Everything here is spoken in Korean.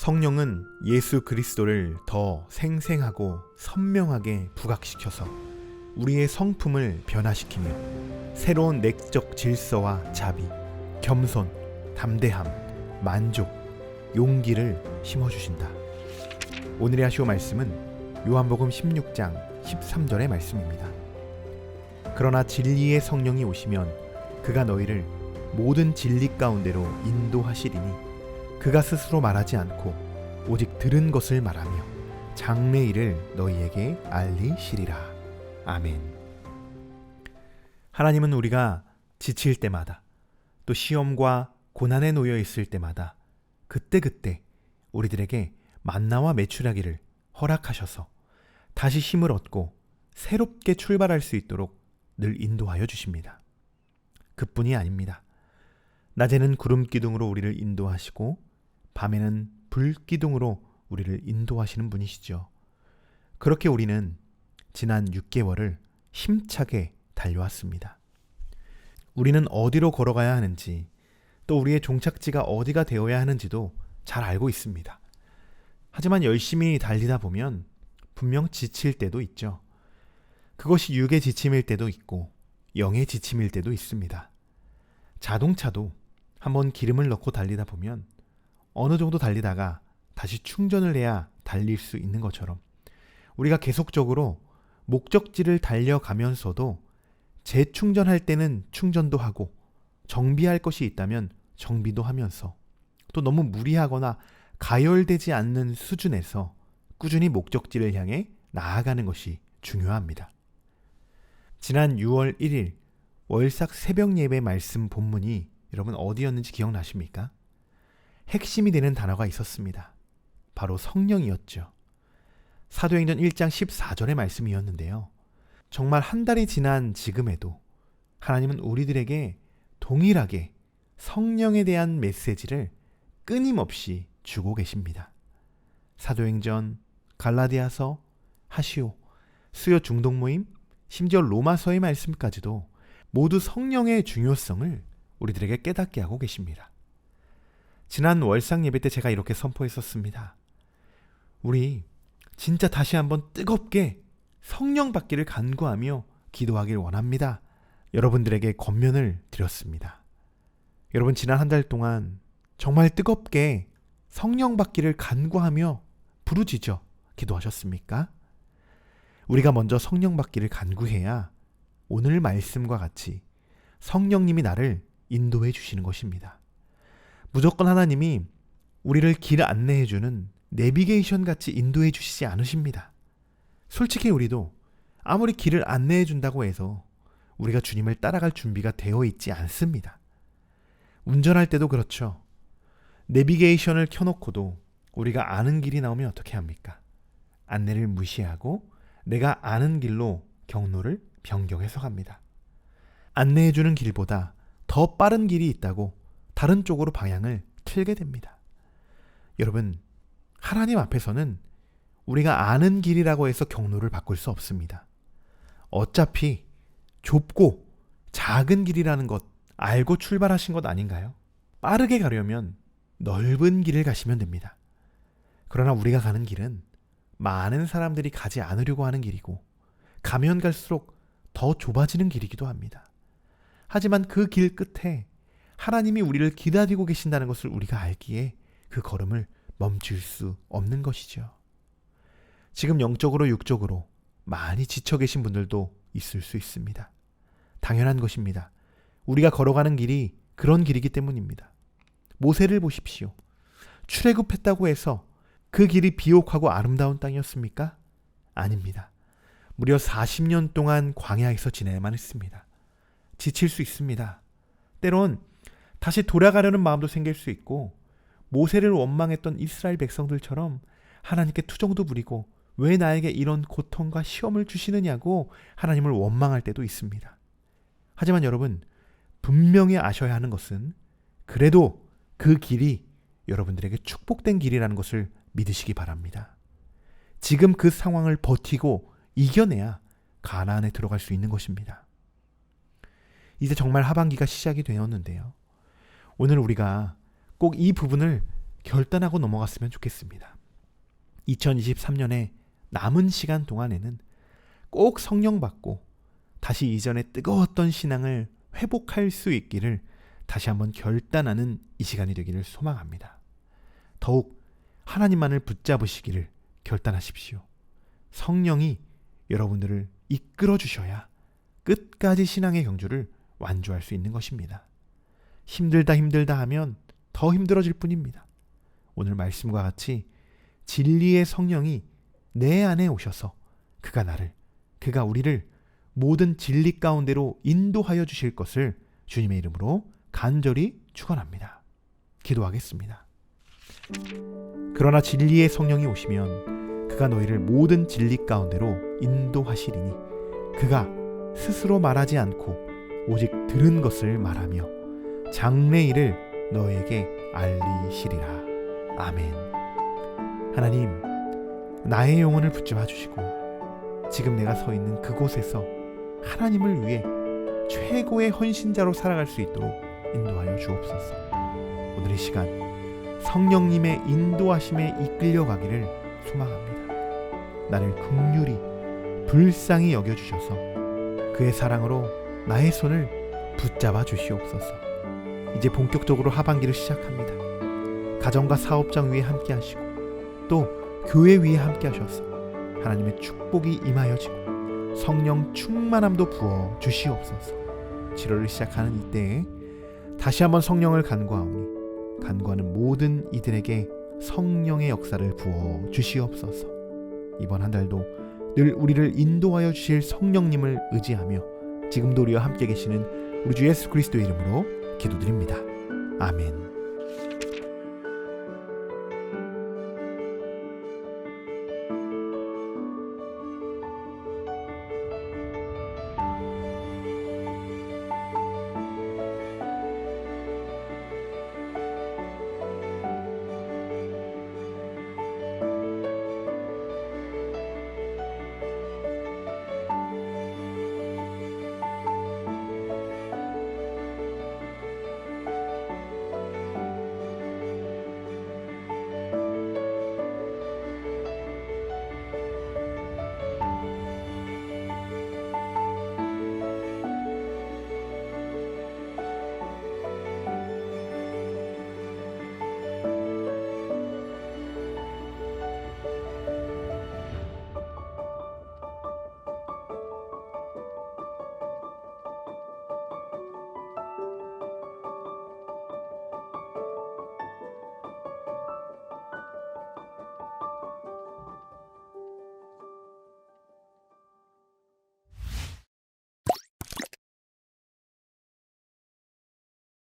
성령은 예수 그리스도를 더 생생하고 선명하게 부각시켜서 우리의 성품을 변화시키며 새로운 내적 질서와 자비, 겸손, 담대함, 만족, 용기를 심어주신다. 오늘의 하시오 말씀은 요한복음 16장 13절의 말씀입니다. 그러나 진리의 성령이 오시면 그가 너희를 모든 진리 가운데로 인도하시리니 그가 스스로 말하지 않고 오직 들은 것을 말하며 장래 일을 너희에게 알리시리라. 아멘. 하나님은 우리가 지칠 때마다 또 시험과 고난에 놓여 있을 때마다 그때그때 우리들에게 만나와 메추라기를 허락하셔서 다시 힘을 얻고 새롭게 출발할 수 있도록 늘 인도하여 주십니다. 그뿐이 아닙니다. 낮에는 구름 기둥으로 우리를 인도하시고 밤에는 불 기둥으로 우리를 인도하시는 분이시죠. 그렇게 우리는 지난 6개월을 힘차게 달려왔습니다. 우리는 어디로 걸어가야 하는지 또 우리의 종착지가 어디가 되어야 하는지도 잘 알고 있습니다. 하지만 열심히 달리다 보면 분명 지칠 때도 있죠. 그것이 육의 지침일 때도 있고 영의 지침일 때도 있습니다. 자동차도 한번 기름을 넣고 달리다 보면 어느 정도 달리다가 다시 충전을 해야 달릴 수 있는 것처럼 우리가 계속적으로 목적지를 달려가면서도 재충전할 때는 충전도 하고 정비할 것이 있다면 정비도 하면서 또 너무 무리하거나 가열되지 않는 수준에서 꾸준히 목적지를 향해 나아가는 것이 중요합니다. 지난 6월 1일 월삭 새벽 예배 말씀 본문이 여러분 어디였는지 기억나십니까? 핵심이 되는 단어가 있었습니다. 바로 성령이었죠. 사도행전 1장 14절의 말씀이었는데요. 정말 한 달이 지난 지금에도 하나님은 우리들에게 동일하게 성령에 대한 메시지를 끊임없이 주고 계십니다. 사도행전, 갈라디아서, 하시오, 수요 중동 모임, 심지어 로마서의 말씀까지도 모두 성령의 중요성을 우리들에게 깨닫게 하고 계십니다. 지난 월상 예배 때 제가 이렇게 선포했었습니다. 우리 진짜 다시 한번 뜨겁게 성령 받기를 간구하며 기도하길 원합니다. 여러분들에게 권면을 드렸습니다. 여러분 지난 한 달 동안 정말 뜨겁게 성령 받기를 간구하며 부르짖어 기도하셨습니까? 우리가 먼저 성령 받기를 간구해야 오늘 말씀과 같이 성령님이 나를 인도해 주시는 것입니다. 무조건 하나님이 우리를 길 안내해주는 내비게이션 같이 인도해 주시지 않으십니다. 솔직히 우리도 아무리 길을 안내해 준다고 해서 우리가 주님을 따라갈 준비가 되어 있지 않습니다. 운전할 때도 그렇죠. 내비게이션을 켜놓고도 우리가 아는 길이 나오면 어떻게 합니까? 안내를 무시하고 내가 아는 길로 경로를 변경해서 갑니다. 안내해주는 길보다 더 빠른 길이 있다고 다른 쪽으로 방향을 틀게 됩니다. 여러분, 하나님 앞에서는 우리가 아는 길이라고 해서 경로를 바꿀 수 없습니다. 어차피 좁고 작은 길이라는 것 알고 출발하신 것 아닌가요? 빠르게 가려면 넓은 길을 가시면 됩니다. 그러나 우리가 가는 길은 많은 사람들이 가지 않으려고 하는 길이고 가면 갈수록 더 좁아지는 길이기도 합니다. 하지만 그 길 끝에 하나님이 우리를 기다리고 계신다는 것을 우리가 알기에 그 걸음을 멈출 수 없는 것이죠. 지금 영적으로 육적으로 많이 지쳐 계신 분들도 있을 수 있습니다. 당연한 것입니다. 우리가 걸어가는 길이 그런 길이기 때문입니다. 모세를 보십시오. 출애굽했다고 해서 그 길이 비옥하고 아름다운 땅이었습니까? 아닙니다. 무려 40년 동안 광야에서 지내야만 했습니다. 지칠 수 있습니다. 때론 다시 돌아가려는 마음도 생길 수 있고 모세를 원망했던 이스라엘 백성들처럼 하나님께 투정도 부리고 왜 나에게 이런 고통과 시험을 주시느냐고 하나님을 원망할 때도 있습니다. 하지만 여러분 분명히 아셔야 하는 것은 그래도 그 길이 여러분들에게 축복된 길이라는 것을 믿으시기 바랍니다. 지금 그 상황을 버티고 이겨내야 가나안에 들어갈 수 있는 것입니다. 이제 정말 하반기가 시작이 되었는데요. 오늘 우리가 꼭 이 부분을 결단하고 넘어갔으면 좋겠습니다. 2023년에 남은 시간 동안에는 꼭 성령 받고 다시 이전에 뜨거웠던 신앙을 회복할 수 있기를 다시 한번 결단하는 이 시간이 되기를 소망합니다. 더욱 하나님만을 붙잡으시기를 결단하십시오. 성령이 여러분들을 이끌어 주셔야 끝까지 신앙의 경주를 완주할 수 있는 것입니다. 힘들다 하면 더 힘들어질 뿐입니다. 오늘 말씀과 같이 진리의 성령이 내 안에 오셔서 그가 우리를 모든 진리 가운데로 인도하여 주실 것을 주님의 이름으로 간절히 축원합니다. 기도하겠습니다. 그러나 진리의 성령이 오시면 그가 너희를 모든 진리 가운데로 인도하시리니 그가 스스로 말하지 않고 오직 들은 것을 말하며 장래일을 너에게 알리시리라. 아멘. 하나님, 나의 영혼을 붙잡아 주시고 지금 내가 서 있는 그곳에서 하나님을 위해 최고의 헌신자로 살아갈 수 있도록 인도하여 주옵소서. 오늘 이 시간 성령님의 인도하심에 이끌려가기를 소망합니다. 나를 긍휼히 불쌍히 여겨주셔서 그의 사랑으로 나의 손을 붙잡아 주시옵소서. 이제 본격적으로 하반기를 시작합니다. 가정과 사업장 위에 함께 하시고 또 교회 위에 함께 하셔서 하나님의 축복이 임하여지고 성령 충만함도 부어 주시옵소서. 7월을 시작하는 이때에 다시 한번 성령을 간구하오니 간구하는 모든 이들에게 성령의 역사를 부어 주시옵소서. 이번 한 달도 늘 우리를 인도하여 주실 성령님을 의지하며 지금도 우리와 함께 계시는 우리 주 예수 그리스도의 이름으로 기도드립니다. 아멘.